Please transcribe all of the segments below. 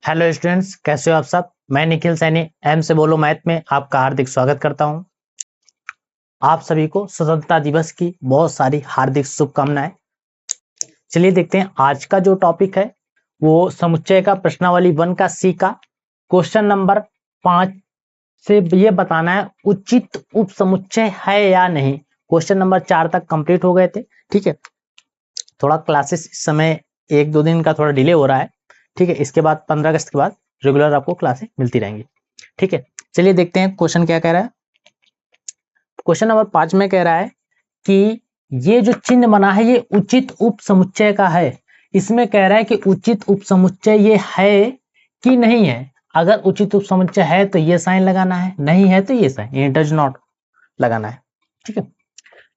Hello students, कैसे हो आप सब। मैं निखिल सैनी एम से बोलो मैथ में आपका हार्दिक स्वागत करता हूं। आप सभी को स्वतंत्रता दिवस की बहुत सारी हार्दिक शुभकामनाएं। चलिए देखते हैं आज का जो टॉपिक है वो समुच्चय का प्रश्नावली 1 का सी का क्वेश्चन नंबर 5 से ये बताना है उचित उपसमुच्चय है या नहीं। क्वेश्चन नंबर 4 तक कंप्लीट हो गए थे। ठीक है, थोड़ा क्लासेस इस समय 1-2 दिन का थोड़ा डिले हो रहा है। ठीक है, इसके बाद 15 अगस्त के बाद रेगुलर आपको क्लासें मिलती रहेंगी। ठीक है, चलिए देखते हैं क्वेश्चन क्या कह रहा है। क्वेश्चन नंबर 5 में कह रहा है कि ये जो चिन्ह बना है ये उचित उपसमुच्चय का है। इसमें कह रहा है कि उचित उपसमुच्चय ये है कि नहीं है। अगर उचित उपसमुच्चय है तो ये साइन लगाना है, नहीं है तो ये साइन, ये डज नॉट लगाना है। ठीक है,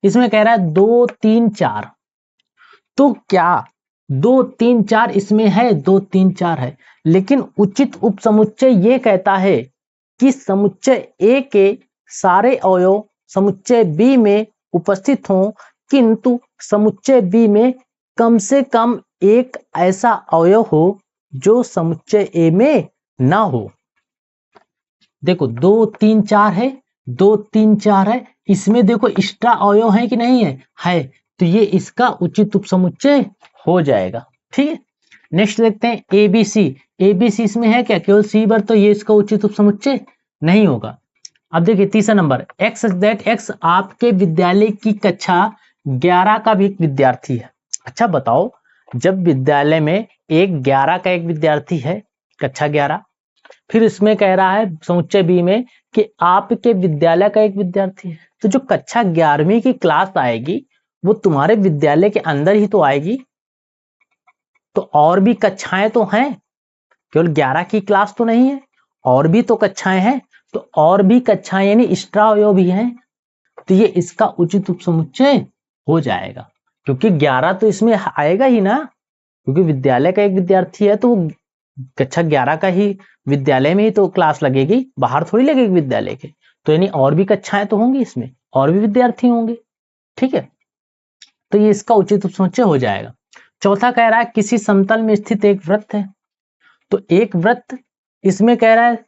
इसमें कह रहा है 2 3 4, तो क्या 2 3 4 इसमें है, 2 3 4 है, लेकिन उचित उपसमुच्चय ये कहता है कि समुच्चय ए के सारे अवयव समुच्चय बी में उपस्थित हों, किंतु समुच्चय बी में कम से कम एक ऐसा अवयव हो जो समुच्चय ए में ना हो। देखो 2 3 4 है, 2 3 4 है, इसमें देखो एक्स्ट्रा अवयव है कि नहीं है, तो ये इसका उचित उपसमुच्चय हो जाएगा। ठीक है, नेक्स्ट देखते हैं एबीसी। एबीसी इसमें है क्या, केवल सी बार, तो ये इसका उचित उपसमुच्चय नहीं होगा। अब देखिए तीसरा नंबर, एक्स दैट एक्स आपके विद्यालय की कक्षा 11 का भी एक विद्यार्थी है। अच्छा बताओ, जब विद्यालय में 11 का एक विद्यार्थी है, कक्षा 11, फिर इसमें कह रहा है समुच्चय बी में कि आपके विद्यालय का एक विद्यार्थी है, तो जो कक्षा 11वीं की क्लास आएगी वो तुम्हारे विद्यालय के अंदर ही तो आएगी। तो और भी कक्षाएं तो हैं, केवल 11 की क्लास तो नहीं है, और भी तो कक्षाएं हैं, तो और भी कक्षाएं यानी एक्स्ट्रा अवयव भी हैं, तो ये इसका उचित उपसमुच्चय हो जाएगा, क्योंकि 11 तो इसमें आएगा ही ना, क्योंकि विद्यालय का एक विद्यार्थी है तो कक्षा 11 का ही विद्यालय में ही तो क्लास लगेगी, बाहर थोड़ी लगेगी विद्यालय के, तो यानी और भी कक्षाएं तो होंगी, इसमें और भी विद्यार्थी होंगे। ठीक है, तो ये इसका उचित उपसमुच्चय हो जाएगा। चौथा कह रहा है किसी समतल में स्थित एक वृत्त है, तो एक वृत्त, इसमें कह रहा है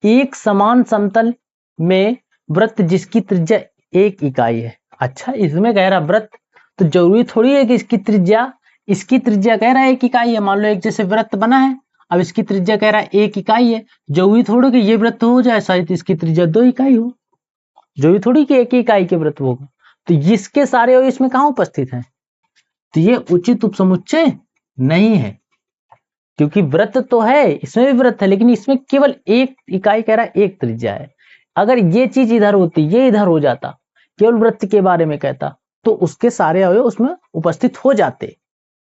एक समान समतल में वृत्त जिसकी त्रिज्या 1 इकाई है। अच्छा, इसमें कह रहा वृत्त, तो जरूरी थोड़ी है कि इसकी त्रिज्या कह रहा है 1 इकाई है। मान लो एक जैसे वृत्त बना है, अब इसकी त्रिज्या कह रहा है 1 इकाई है, जरूरी थोड़ी कि ये वृत्त हो जाए शायद इसकी त्रिज्या 2 इकाई हो, जरूरी थोड़ी कि 1 इकाई के वृत्त होगा। तो इसके सारे और इसमें कहां उपस्थित है, तो ये उचित उपसमुच्चय नहीं है, क्योंकि वृत्त तो है, इसमें भी वृत्त है, लेकिन इसमें केवल 1 इकाई कह रहा है, 1 त्रिज्या है। अगर ये चीज इधर होती, ये इधर हो जाता, केवल वृत्त के बारे में कहता, तो उसके सारे अवयव उसमें उपस्थित हो जाते।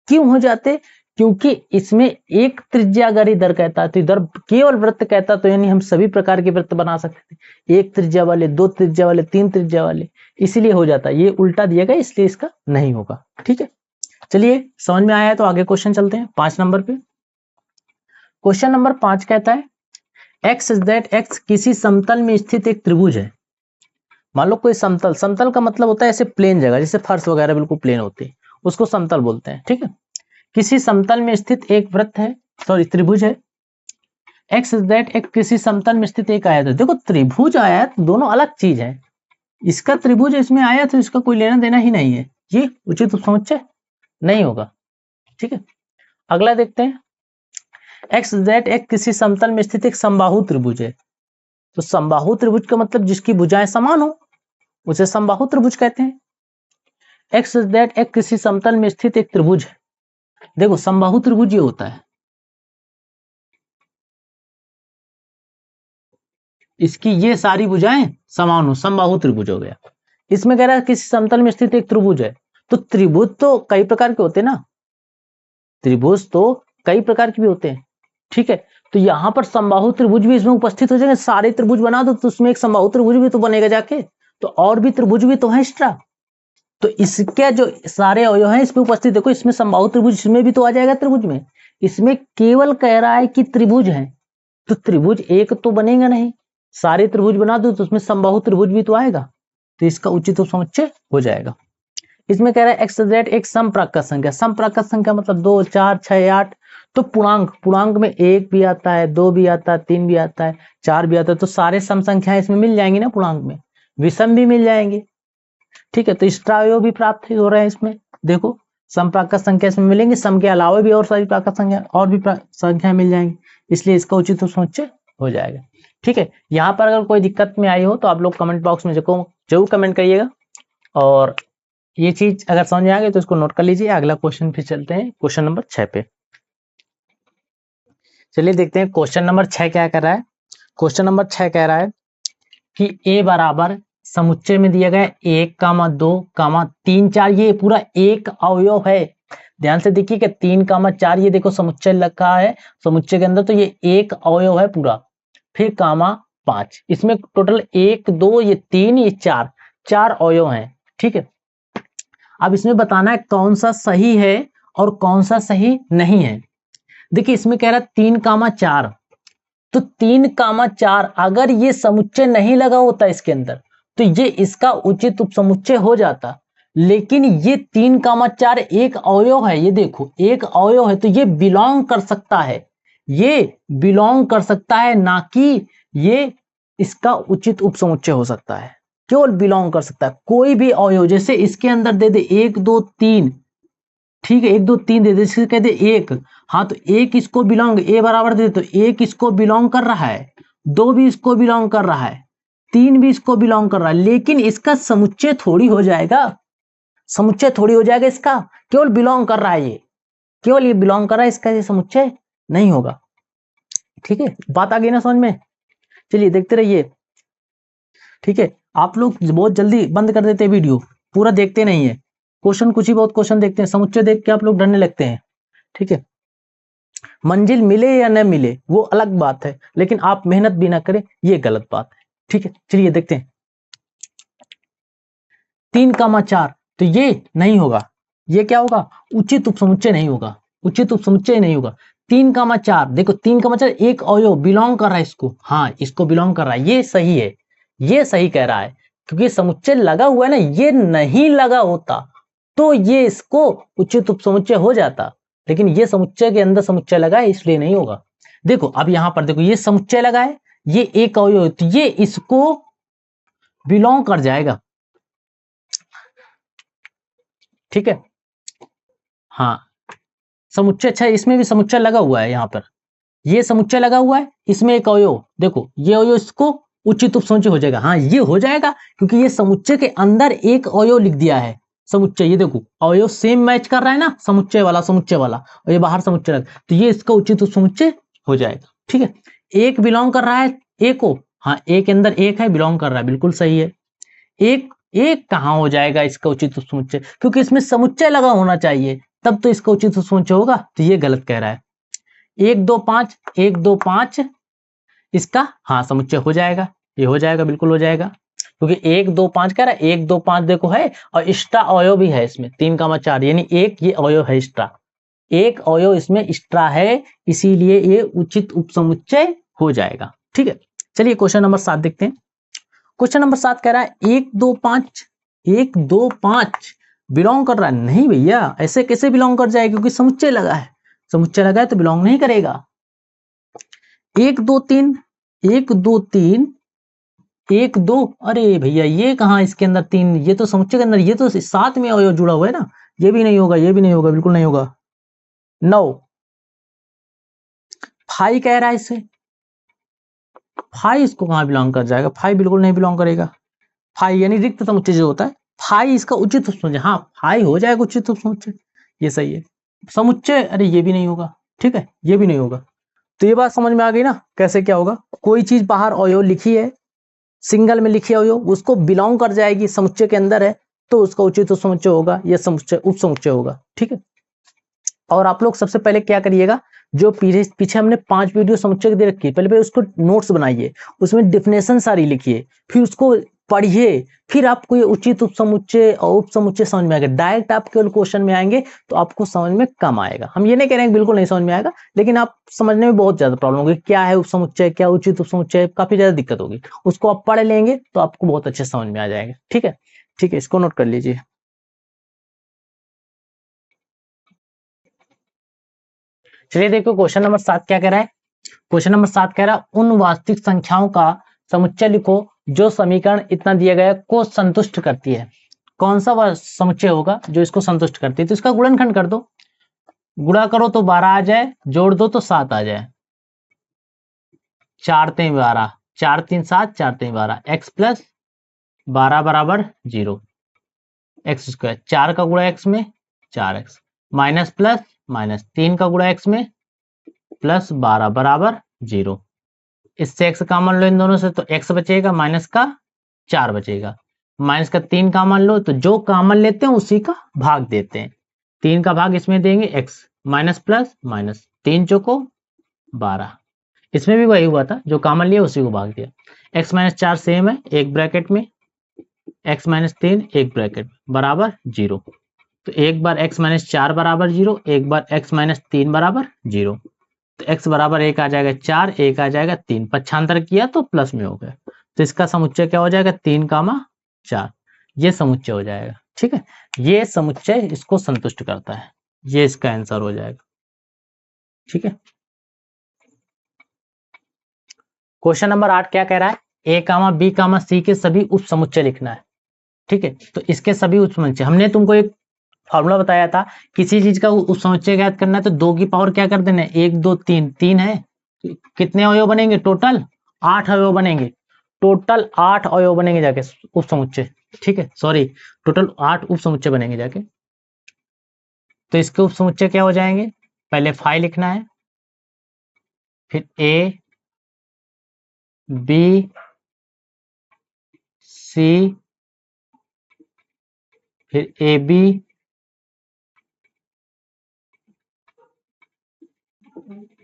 क्यों हो जाते, क्योंकि इसमें 1 त्रिज्या अगर इधर कहता तो इधर केवल वृत्त कहता, तो यानी हम सभी प्रकार के वृत्त बना सकते थे, 1 त्रिज्या वाले, 2 त्रिज्या वाले, 3 त्रिज्या वाले, इसलिए हो जाता। ये उल्टा दिया गया इसलिए इसका नहीं होगा। ठीक है, चलिए समझ में आया है तो आगे क्वेश्चन चलते हैं 5 नंबर पे। क्वेश्चन नंबर 5 कहता है एक्स दैट एक्स किसी समतल में स्थित एक त्रिभुज है। मान लो कोई समतल, समतल का मतलब होता है ऐसे प्लेन जगह, जैसे फर्श वगैरह बिल्कुल प्लेन होते हैं, उसको समतल बोलते हैं। ठीक है, किसी समतल में स्थित एक वृत्त है, सॉरी त्रिभुज है। एक्स दैट एक किसी समतल में स्थित एक आयत है। देखो त्रिभुज आयत दोनों अलग चीज है, इसका त्रिभुज इसमें आया तो इसका कोई लेना देना ही नहीं है, ये उचित उपसमुच्चय नहीं होगा। ठीक है, अगला देखते हैं, एक्स दैट एक किसी समतल में स्थित एक समबाहु त्रिभुज है। तो समबाहु त्रिभुज का मतलब जिसकी भुजाएं समान हो उसे समबाहु त्रिभुज कहते हैं। एक्स दैट एक किसी समतल में स्थित एक त्रिभुज है। देखो समबाहु त्रिभुज ये होता है, इसकी ये सारी भुजाएं समान हो, समबाहु त्रिभुज हो गया। इसमें कह रहा है किसी समतल में स्थित एक त्रिभुज है, तो त्रिभुज तो कई प्रकार के होते हैं ना, त्रिभुज तो कई प्रकार के भी होते हैं। ठीक है, तो यहां पर समबाहु त्रिभुज भी इसमें उपस्थित हो जाएंगे, सारे त्रिभुज बना दो तो उसमें एक समबाहु त्रिभुज भी तो बनेगा जाके, तो और भी त्रिभुज भी तो है एक्स्ट्रा, तो इसके जो सारे अवयव हैं इसमें उपस्थित, देखो इसमें समबाहु त्रिभुज इसमें भी तो आ जाएगा त्रिभुज में, इसमें केवल कह रहा है कि त्रिभुज है, तो त्रिभुज एक तो बनेगा नहीं, सारे त्रिभुज बना दो तो उसमें समबाहु त्रिभुज भी तो आएगा, तो इसका उचित उपसमुच्चय हो जाएगा। इसमें कह रहा है एक्स जेड एक समप्राकृत संख्या, समप्राकृत संख्या मतलब 2 4 6 8, तो पूर्णांक में 1 भी आता है, 2 भी आता है, 3 भी आता है, 4 भी आता है, तो सारे सम संख्याएं इसमें मिल जाएंगी ना पूर्णांक में, विषम भी मिल जाएंगे। ठीक है, तो इष्टावयव भी प्राप्त हो रहे हैं इसमें। देखो समप्राकृत संख्या इसमें मिलेंगी, सम के अलावा भी और सारी प्राकृत संख्या और भी संख्या मिल जाएंगी, इसलिए इसका उचित समुच्चय हो जाएगा। ठीक है, यहाँ पर अगर कोई दिक्कत में आई हो तो आप लोग कमेंट बॉक्स में जरूर कमेंट करिएगा, और ये चीज अगर समझ में आ गई तो इसको नोट कर लीजिए। अगला क्वेश्चन फिर चलते हैं क्वेश्चन नंबर 6 पे। चलिए देखते हैं क्वेश्चन नंबर 6 क्या कर रहा है। क्वेश्चन नंबर 6 कह रहा है कि a बराबर समुच्चय में दिया गया 1, 2, 3, 4, ये पूरा एक अवयव है। ध्यान से देखिए कि 3, 4 ये देखो समुच्चय लगा है, समुच्चय के अंदर तो ये एक अवयव है पूरा। फिर 5, इसमें टोटल 1, 2, ये 3, ये 4 अवयव हैं। ठीक है, अब इसमें बताना है कौन सा सही है और कौन सा सही नहीं है। देखिए इसमें कह रहा है 3, 4, तो 3, 4 अगर ये समुच्चय नहीं लगा होता इसके अंदर तो ये इसका उचित उपसमुच्चय हो जाता, लेकिन ये 3, 4 एक अवयव है, ये देखो एक अवयव है, तो ये बिलोंग कर सकता है, ये बिलोंग कर सकता है, ना कि ये इसका उचित उपसमुच्चय हो सकता है। केवल बिलोंग कर सकता है कोई भी अवयव, जैसे इसके अंदर दे दे 1, 2, 3, ठीक है 1, 2, 3 दे दे, इसके कह दे 1, हाँ तो 1 इसको बिलोंग, ए बराबर दे तो 1 इसको बिलोंग कर रहा है, 2 भी इसको बिलोंग कर रहा है, 3 भी इसको बिलोंग कर रहा है, लेकिन इसका समुच्चय थोड़ी हो जाएगा, समुच्चय थोड़ी हो जाएगा इसका, केवल बिलोंग कर रहा है, ये केवल ये बिलोंग कर रहा है, इसका ये समुच्चय नहीं होगा। ठीक है, बात आ गई ना समझ में। चलिए देखते रहिए। ठीक है, आप लोग बहुत जल्दी बंद कर देते हैं वीडियो, पूरा देखते नहीं है, क्वेश्चन कुछ ही बहुत क्वेश्चन देखते हैं, समुच्चय देख के आप लोग डरने लगते हैं। ठीक है, मंजिल मिले या न मिले वो अलग बात है, लेकिन आप मेहनत भी ना करें ये गलत बात है। ठीक है, चलिए देखते हैं। 3, 4 तो ये नहीं होगा, ये क्या होगा, उचित उपसमुच्चय नहीं होगा, उचित उपसमुच्चय नहीं होगा। 3, 4 देखो 3, 4 एक अवयव बिलोंग कर रहा है इसको, हाँ इसको बिलोंग कर रहा है, ये सही है, ये सही कह रहा है, क्योंकि समुच्चय लगा हुआ है ना, ये नहीं लगा होता तो ये इसको उचित उपसमुच्चय हो जाता, लेकिन ये समुच्चय के अंदर समुच्चय लगा है इसलिए नहीं होगा। देखो अब यहां पर देखो ये समुच्चय लगा है, ये एक अवयव, तो ये इसको बिलोंग कर जाएगा। ठीक है, हाँ समुच्चय, अच्छा इसमें भी समुच्चय लगा हुआ है, यहां पर ये समुच्चय लगा हुआ है, इसमें एक अवयव देखो, ये अवयव इसको उचित उपसमुच्चय हो जाएगा, हाँ ये हो जाएगा क्योंकि ये समुच्चय के अंदर एक अवयव लिख दिया है, समुच्चय ये देखो अवयव सेम मैच कर रहा है ना, समुच्चय वाला और ये बाहर समुच्चय लगा, तो ये इसका उचित उपसमुच्चय हो जाएगा। ठीक है, एक बिलोंग कर रहा है ए को, हाँ ए के अंदर एक है बिलोंग कर रहा है, बिल्कुल सही है। एक कहां हो जाएगा इसका उचित उपसमुच्चय, क्योंकि इसमें समुच्चय लगा होना चाहिए तब तो इसका उचित उपसमुच्चय होगा, तो ये गलत कह रहा है। 1, 2, 5 1, 2, 5 इसका हाँ समुच्चय हो जाएगा, ये हो जाएगा, बिल्कुल हो जाएगा, क्योंकि 1, 2, 5 कह रहा है, 1, 2, 5 देखो है, और एक्स्ट्रा अवयव भी है इसमें 3, 4 यानी एक ये अवयव है एक्स्ट्रा, एक अवयव इसमें एक्स्ट्रा है, इसीलिए ये उचित उपसमुच्चय हो जाएगा। ठीक है, चलिए क्वेश्चन नंबर 7 देखते हैं। क्वेश्चन नंबर 7 कह रहा है 1, 2, 5 1, 2, 5 बिलोंग कर रहा है, नहीं भैया ऐसे कैसे बिलोंग कर जाए, क्योंकि समुच्चय लगा है, समुच्चय लगा है तो बिलोंग नहीं करेगा। 1, 2, 3 1, 2, 3 1, 2 अरे भैया ये कहां इसके अंदर 3, ये तो समुच्चय के अंदर, ये तो साथ में अवयव जुड़ा हुआ है ना, ये भी नहीं होगा, ये भी नहीं होगा, बिल्कुल नहीं होगा। 9 5 कह रहा है इससे, 5 इसको कहां बिलोंग कर जाएगा, 5 बिल्कुल नहीं बिलोंग करेगा। 5 यानी रिक्त समुच्चय जो होता है, 5 इसका उचित उपसमुच्चय, हाँ 5 हो जाएगा उचित उपसमुच्चय, ये सही है। समुच्चय अरे ये भी नहीं होगा, ठीक है ये भी नहीं होगा। तो ये बात समझ में आ गई ना कैसे क्या होगा, कोई चीज बाहर अवयव लिखी है, सिंगल में लिखी अवयव उसको बिलोंग कर जाएगी, समुच्चय के अंदर है तो उसका उचित उपसमुच्चय होगा, यह समुच्चय उपसमुच्चय होगा। ठीक है, और आप लोग सबसे पहले क्या करिएगा, जो पीछे हमने 5 वीडियो समुच्चय की दे रखी है, पहले उसको नोट्स बनाइए, उसमें डिफिनेशन सारी लिखिए, फिर उसको पढ़िए, फिर आपको ये उचित उपसमुच्चय और उपसमुच्चय समझ में आएगा। डायरेक्ट आप केवल क्वेश्चन में आएंगे तो आपको समझ में कम आएगा, हम ये नहीं कह रहे हैं बिल्कुल नहीं समझ में आएगा, लेकिन आप समझने में बहुत ज्यादा प्रॉब्लम होगी, क्या है उपसमुच्चय, क्या उचित उपसमुच्चय, काफी ज्यादा दिक्कत होगी, उसको आप पढ़ लेंगे तो आपको बहुत अच्छे समझ में आ जाएगा। ठीक है, ठीक है, इसको नोट कर लीजिए। चलिए देखो क्वेश्चन नंबर 7 क्या कह रहा है। क्वेश्चन नंबर 7 कह रहा है उन वास्तविक संख्याओं का समुच्चय लिखो जो समीकरण इतना दिया गया को संतुष्ट करती है। कौन सा वह समुच्चय होगा जो इसको संतुष्ट करती है? तो इसका गुणनखंड कर दो, गुणा करो तो 12 आ जाए, जोड़ दो तो 7 आ जाए। 4 3 12, 4 3 7, 4 3 12, x प्लस 12 बराबर 0, एक्स स्क्वायर 4 का गुणा x में 4x माइनस प्लस माइनस 3 का गुणा x में प्लस 12 बराबर 0। इससे x कॉमन लो इन दोनों से तो x बचेगा, माइनस का 4 बचेगा, माइनस का 3 कॉमन लो तो जो कॉमन लेते हैं उसी का भाग देते हैं। 3 का भाग इसमें देंगे x माइनस प्लस माइनस 3 चौको 12, इसमें भी वही हुआ था, जो कॉमन लिया उसी को भाग दिया। x माइनस 4 सेम है, एक ब्रैकेट में, x माइनस 3 एक ब्रैकेट बराबर 0। तो एक बार x माइनस 4 बराबर 0, एक बार x माइनस 3 बराबर 0। तो x बराबर 1 आ जाएगा 4, 1 आ जाएगा 3, पक्षांतर किया तो प्लस में हो गया। तो इसका समुच्चय क्या हो जाएगा? 3 कामा 4, ये समुच्चय हो जाएगा। ठीक है, ये समुच्चय इसको संतुष्ट करता है, ये इसका आंसर हो जाएगा। ठीक है, क्वेश्चन नंबर 8 क्या कह रहा है? ए कामा बी कामा सी के सभी उप समुच्चय लिखना है। ठीक है, तो इसके सभी उप समुच्चय, हमने तुमको एक फॉर्मूला बताया था, किसी चीज का उप समुच्चय ज्ञात करना है तो 2 की पावर क्या कर देना है? 1 2 3, 3 है, कितने अवयव बनेंगे? टोटल 8 अवयव बनेंगे, टोटल 8 अवयव बनेंगे जाके उप समुच्चय। ठीक है, सॉरी, टोटल 8 उप समुच्चय बनेंगे जाके। तो इसके उप समुच्चय क्या हो जाएंगे? पहले फाई लिखना है, फिर ए बी सी, फिर ए बी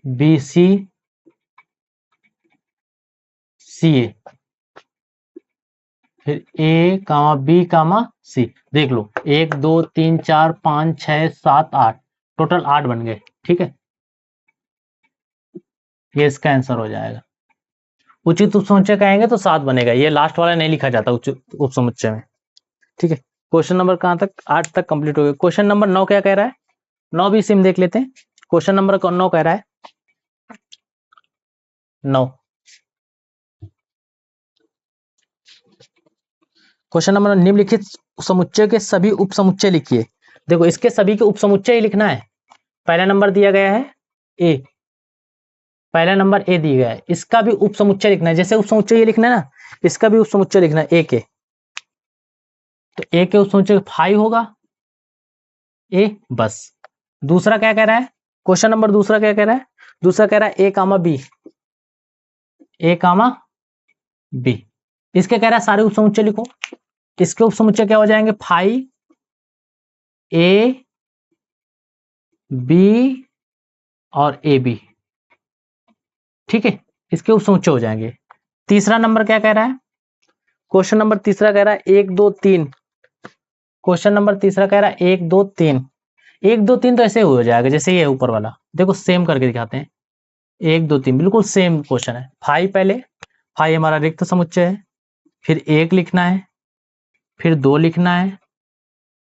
बी सी सी ए, फिर ए कामा बी कामा सी। देख लो 1 2 3 4 5 6 7 8, टोटल 8 बन गए। ठीक है, ये इसका आंसर हो जाएगा। उचित उप समुच्चय कहेंगे तो 7 बनेगा, ये लास्ट वाला नहीं लिखा जाता उचित उप समुच्चय में। ठीक है, क्वेश्चन नंबर कहां तक? 8 तक कंप्लीट हो गया। क्वेश्चन नंबर 9 क्या कह रहा है? 9 भी सिम देख लेते हैं। क्वेश्चन नंबर 9 कह रहा है 9, क्वेश्चन नंबर निम्नलिखित समुच्चय के सभी उप समुच्चय लिखिए। देखो इसके सभी के उप समुच्चय ही लिखना है। पहला नंबर दिया गया है ए, पहला नंबर ए दिया गया है, इसका भी उप समुच्चय लिखना है। जैसे उप समुच्चय ये लिखना है ना, इसका भी उप समुच्चय लिखना है ए के। तो ए के उप समुच्चय 5 होगा ए, बस। दूसरा क्या कह रहा है? क्वेश्चन नंबर दूसरा क्या कह रहा है? दूसरा कह रहा है ए कामा बी, ए कामा बी। इसके कह रहा है सारे उप समुच्चय लिखो। इसके उप समुच्चय क्या हो जाएंगे? 5 ए बी और ए बी। ठीक है, इसके उप समुच्चय हो जाएंगे। तीसरा नंबर क्या कह रहा है? क्वेश्चन नंबर तीसरा कह रहा है 1 2 3। क्वेश्चन नंबर तीसरा कह रहा है 1 2 3, 1 2 3 तो ऐसे हो जाएगा जैसे ये ऊपर वाला। देखो सेम करके दिखाते हैं, 1 2 3 बिल्कुल सेम क्वेश्चन है। 5 पहले, 5 हमारा रिक्त समुच्चय है, फिर 1 लिखना है, फिर 2 लिखना है,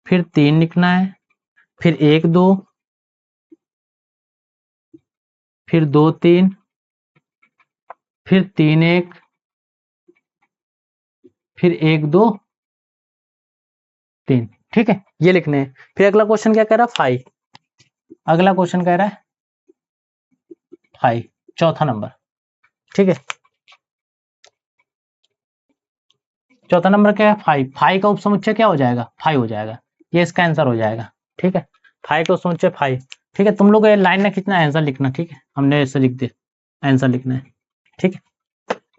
फिर 3 लिखना है, फिर 1 2, फिर 2 3, फिर 3 1, फिर 1 2 3। ठीक है, ये लिखने हैं। फिर अगला क्वेश्चन क्या कह रहा है? 5। अगला क्वेश्चन कह रहा है 5, चौथा नंबर। ठीक है, चौथा नंबर क्या है? 5। 5 का उप समुच्चय क्या हो जाएगा? 5 हो जाएगा, ये इसका आंसर हो जाएगा। ठीक है, 5 का उप समुच्चय 5। ठीक है, तुम लोग ये लाइन में कितना आंसर लिखना। ठीक है, हमने ऐसे लिख दिया, आंसर लिखना है। ठीक है,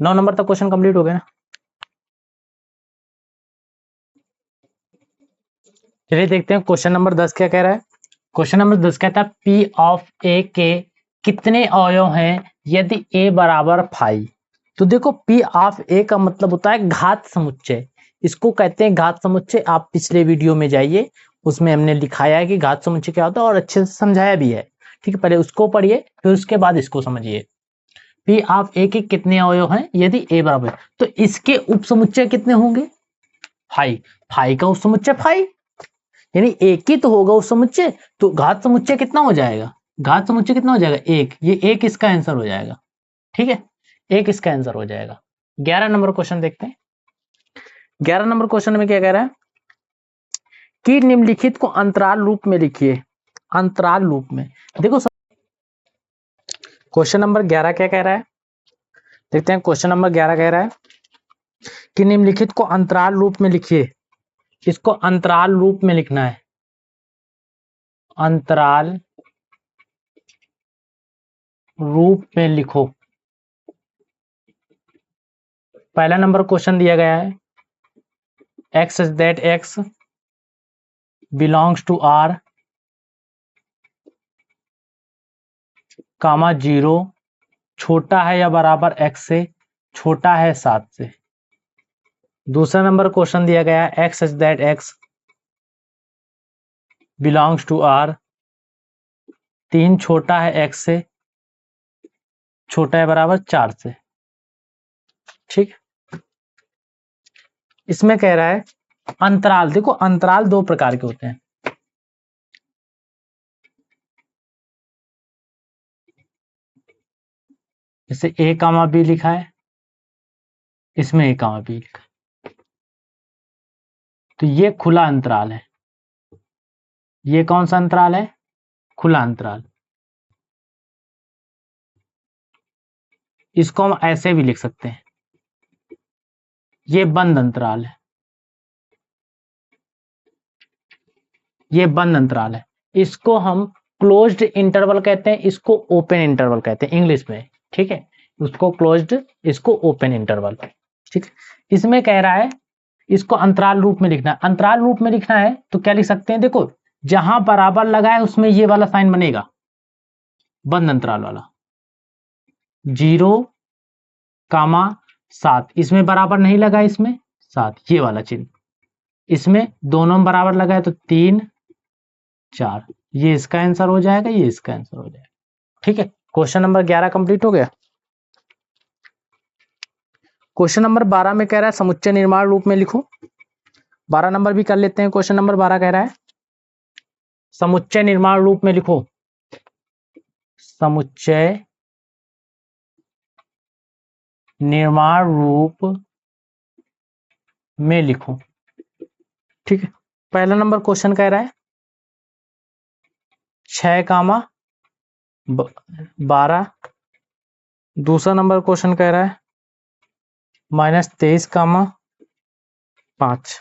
9 नंबर तक क्वेश्चन कंप्लीट हो गया ना। चलिए देखते हैं क्वेश्चन नंबर 10 क्या कह रहा है। क्वेश्चन नंबर 10 कहता है P ऑफ A के कितने अवयव हैं यदि A बराबर 5। तो देखो P ऑफ A का मतलब होता है घात समुच्चय, इसको कहते हैं घात समुच्चय। आप पिछले वीडियो में जाइए, उसमें हमने लिखाया है कि घात समुच्चय क्या होता है और अच्छे से समझाया भी है। ठीक है, पहले उसको पढ़िए फिर उसके बाद इसको समझिए। P ऑफ A के कितने अवयव हैं यदि A बराबर, तो इसके उप समुच्चय कितने होंगे? 5। 5 का उप समुच्चय 5, यानी एक ही तो होगा उस समुच्चय, तो घात समुच्चय कितना हो जाएगा? घात समुच्चय कितना हो जाएगा 1, ये 1 इसका आंसर हो जाएगा। ठीक है, 1 इसका आंसर हो जाएगा। 11 नंबर क्वेश्चन देखते हैं। 11 नंबर क्वेश्चन में क्या कह रहा है कि निम्नलिखित को अंतराल रूप में लिखिए। अंतराल रूप में देखो क्वेश्चन नंबर 11 क्या कह रहा है, देखते हैं। क्वेश्चन नंबर 11 कह रहा है कि निम्नलिखित को अंतराल रूप में लिखिए। इसको अंतराल रूप में लिखना है, अंतराल रूप में लिखो। पहला नंबर क्वेश्चन दिया गया है x is that x belongs to R, कामा 0 छोटा है या बराबर x से, छोटा है 7 से। दूसरा नंबर क्वेश्चन दिया गया है x is that x belongs to R, 3 छोटा है x से, छोटा है बराबर 4 से। ठीक, इसमें कह रहा है अंतराल। देखो अंतराल दो प्रकार के होते हैं, जैसे a कामा b लिखा है, इसमें a कामा b लिखा है, तो ये खुला अंतराल है। ये कौन सा अंतराल है, खुला अंतराल। इसको हम ऐसे भी लिख सकते हैं, ये बंद अंतराल है, ये बंद अंतराल है। इसको हम क्लोज्ड इंटरवल कहते हैं, इसको ओपन इंटरवल कहते हैं इंग्लिश में। ठीक है, उसको क्लोज्ड, इसको ओपन इंटरवल। ठीक है, इसमें कह रहा है इसको अंतराल रूप में लिखना है। अंतराल रूप में लिखना है तो क्या लिख सकते हैं, देखो जहां बराबर लगा है उसमें ये वाला साइन बनेगा, बंद अंतराल वाला, 0 कामा 7। इसमें बराबर नहीं लगा, इसमें 7, ये वाला चिन्ह। इसमें दोनों में बराबर लगा है तो 3 4, ये इसका आंसर हो जाएगा, ये इसका आंसर हो जाएगा। ठीक है, क्वेश्चन नंबर 11 कंप्लीट हो गया। क्वेश्चन नंबर 12 में कह रहा है समुच्चय निर्माण रूप में लिखो। 12 नंबर भी कर लेते हैं। क्वेश्चन नंबर 12 कह रहा है समुच्चय निर्माण रूप में लिखो। समुच्चय निर्माण रूप में लिखो। ठीक है, पहला नंबर क्वेश्चन कह रहा है 6 कामा 12। दूसरा नंबर क्वेश्चन कह रहा है -23 कामा 5।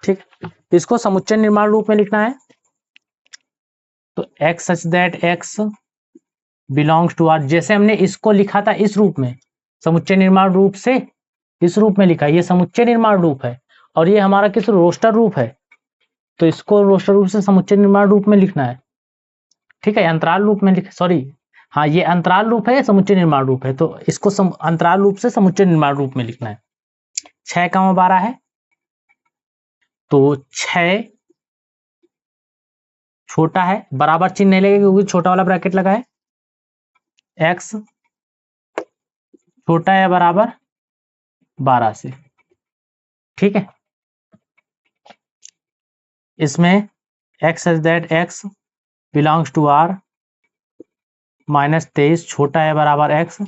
ठीक, इसको समुच्चय निर्माण रूप में लिखना है तो x such that x belongs to R, जैसे हमने इसको लिखा था इस रूप में, समुच्चय निर्माण रूप से इस रूप में लिखा, ये समुच्चय निर्माण रूप है और ये हमारा किस रोस्टर रूप है, तो इसको रोस्टर रूप से समुच्चय निर्माण रूप में लिखना है। ठीक है, अंतराल रूप में लिख, सॉरी हाँ, ये अंतराल रूप है, समुच्चय निर्माण रूप है, तो इसको अंतराल रूप से समुच्चय निर्माण रूप में लिखना है। 6 कामा 12 है तो 6 छोटा है, बराबर चिन्ह नहीं लगेगा क्योंकि छोटा वाला ब्रैकेट लगा है, x छोटा है बराबर 12 से। ठीक है, इसमें x is that x belongs to R, -23 छोटा है बराबर x,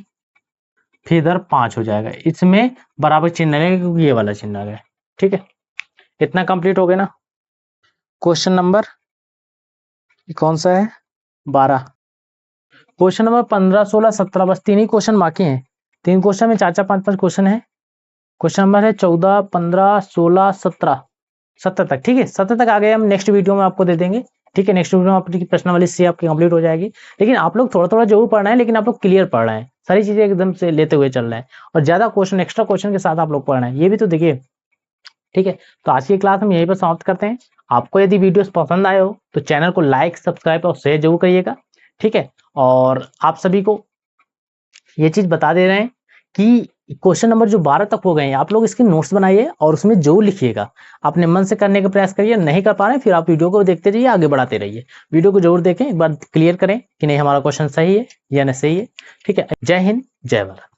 फिर इधर 5 हो जाएगा। इसमें बराबर चिन्ह लगेगा क्योंकि ये वाला चिन्ह आ गया। ठीक है, इतना कंप्लीट हो गया ना। क्वेश्चन नंबर कौन सा है 12। क्वेश्चन नंबर 15 16 17, बस 3 ही क्वेश्चन बाकी हैं। 3 क्वेश्चन में 4 5 5 क्वेश्चन है। क्वेश्चन नंबर है 14 15 16 17 17 तक। ठीक है, 17 तक आ गए, हम नेक्स्ट वीडियो में आपको दे देंगे। ठीक है, नेक्स्ट वीडियो में आपकी प्रश्नावली से आपकी कंप्लीट हो जाएगी। लेकिन आप लोग थोड़ा थोड़ा जरूर पढ़ना है, लेकिन आप लोग क्लियर पढ़ रहे हैं, सारी चीजें एकदम से लेते हुए चल रहे हैं और ज्यादा क्वेश्चन एक्स्ट्रा क्वेश्चन के साथ आप लोग पढ़ रहे हैं, ये भी तो देखिए। ठीक है, तो आज की क्लास हम यहीं पर समाप्त करते हैं। आपको यदि वीडियोस पसंद आए हो तो चैनल को लाइक सब्सक्राइब और शेयर जरूर करिएगा। ठीक है, और आप सभी को ये चीज बता दे रहे हैं कि क्वेश्चन नंबर जो 12 तक हो गए हैं, आप लोग इसके नोट्स बनाइए और उसमें जरूर लिखिएगा। अपने मन से करने का प्रयास करिए, नहीं कर पा रहे फिर आप वीडियो को देखते रहिए, आगे बढ़ाते रहिए। वीडियो को जरूर देखें, एक बार क्लियर करें कि नहीं हमारा क्वेश्चन सही है या नहीं सही है। ठीक है, जय हिंद जय भारत।